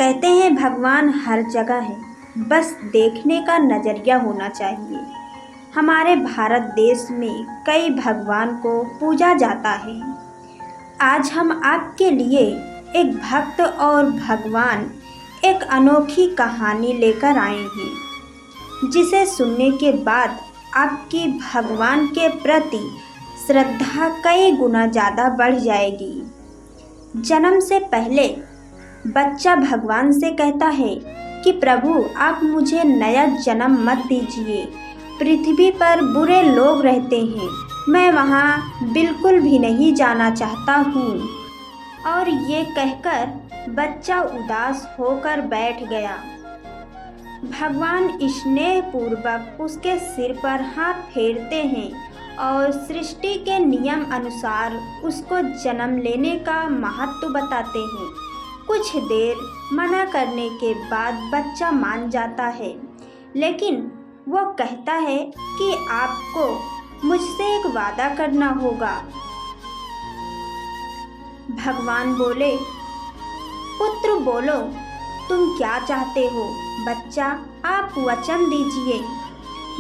कहते हैं भगवान हर जगह है, बस देखने का नज़रिया होना चाहिए। हमारे भारत देश में कई भगवान को पूजा जाता है। आज हम आपके लिए एक भक्त और भगवान एक अनोखी कहानी लेकर आए हैं, जिसे सुनने के बाद आपकी भगवान के प्रति श्रद्धा कई गुना ज़्यादा बढ़ जाएगी। जन्म से पहले बच्चा भगवान से कहता है कि प्रभु आप मुझे नया जन्म मत दीजिए। पृथ्वी पर बुरे लोग रहते हैं, मैं वहाँ बिल्कुल भी नहीं जाना चाहता हूँ। और ये कहकर बच्चा उदास होकर बैठ गया। भगवान स्नेहपूर्वक उसके सिर पर हाथ फेरते हैं और सृष्टि के नियम अनुसार उसको जन्म लेने का महत्व बताते हैं। कुछ देर मना करने के बाद बच्चा मान जाता है, लेकिन वो कहता है कि आपको मुझसे एक वादा करना होगा। भगवान बोले, पुत्र बोलो तुम क्या चाहते हो। बच्चा आप वचन दीजिए,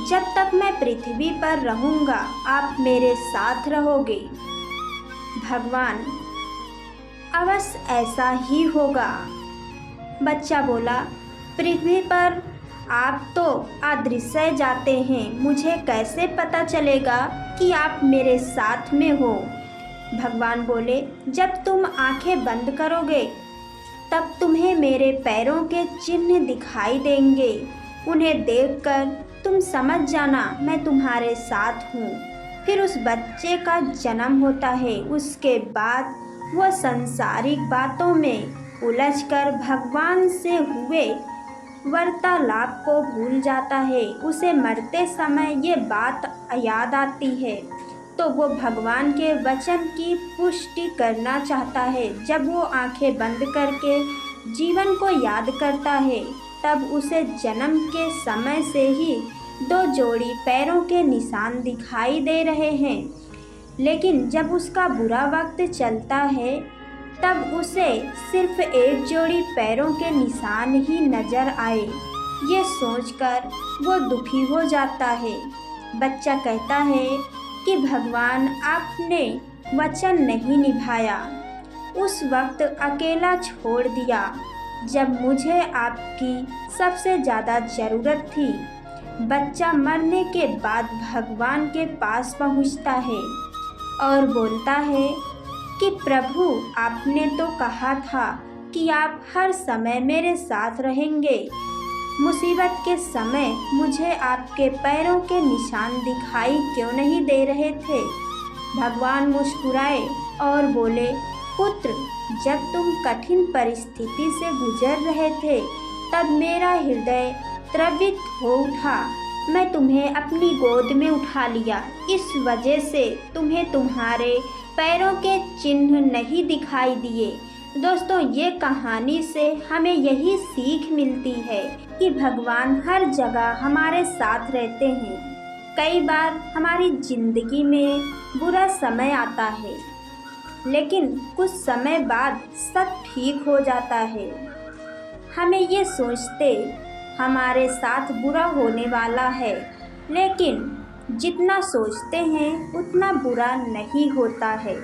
जब तक मैं पृथ्वी पर रहूँगा आप मेरे साथ रहोगे। भगवान, अवश्य ऐसा ही होगा। बच्चा बोला, पृथ्वी पर आप तो अदृश्य जाते हैं, मुझे कैसे पता चलेगा कि आप मेरे साथ में हो। भगवान बोले, जब तुम आंखें बंद करोगे तब तुम्हें मेरे पैरों के चिन्ह दिखाई देंगे। उन्हें देखकर तुम समझ जाना मैं तुम्हारे साथ हूँ। फिर उस बच्चे का जन्म होता है। उसके बाद वह सांसारिक बातों में उलझकर भगवान से हुए वार्तालाप को भूल जाता है। उसे मरते समय ये बात याद आती है तो वो भगवान के वचन की पुष्टि करना चाहता है। जब वो आंखें बंद करके जीवन को याद करता है तब उसे जन्म के समय से ही 2 जोड़ी पैरों के निशान दिखाई दे रहे हैं, लेकिन जब उसका बुरा वक्त चलता है तब उसे सिर्फ 1 जोड़ी पैरों के निशान ही नजर आए। ये सोचकर वो दुखी हो जाता है। बच्चा कहता है कि भगवान आपने वचन नहीं निभाया, उस वक्त अकेला छोड़ दिया जब मुझे आपकी सबसे ज़्यादा ज़रूरत थी। बच्चा मरने के बाद भगवान के पास पहुंचता है और बोलता है कि प्रभु आपने तो कहा था कि आप हर समय मेरे साथ रहेंगे। मुसीबत के समय मुझे आपके पैरों के निशान दिखाई क्यों नहीं दे रहे थे। भगवान मुस्कुराए और बोले, पुत्र जब तुम कठिन परिस्थिति से गुजर रहे थे तब मेरा हृदय द्रवित हो उठा। मैं तुम्हें अपनी गोद में उठा लिया, इस वजह से तुम्हें तुम्हारे पैरों के चिन्ह नहीं दिखाई दिए। दोस्तों, ये कहानी से हमें यही सीख मिलती है कि भगवान हर जगह हमारे साथ रहते हैं। कई बार हमारी ज़िंदगी में बुरा समय आता है, लेकिन कुछ समय बाद सब ठीक हो जाता है। हमें ये सोचते हमारे साथ बुरा होने वाला है, लेकिन जितना सोचते हैं उतना बुरा नहीं होता है।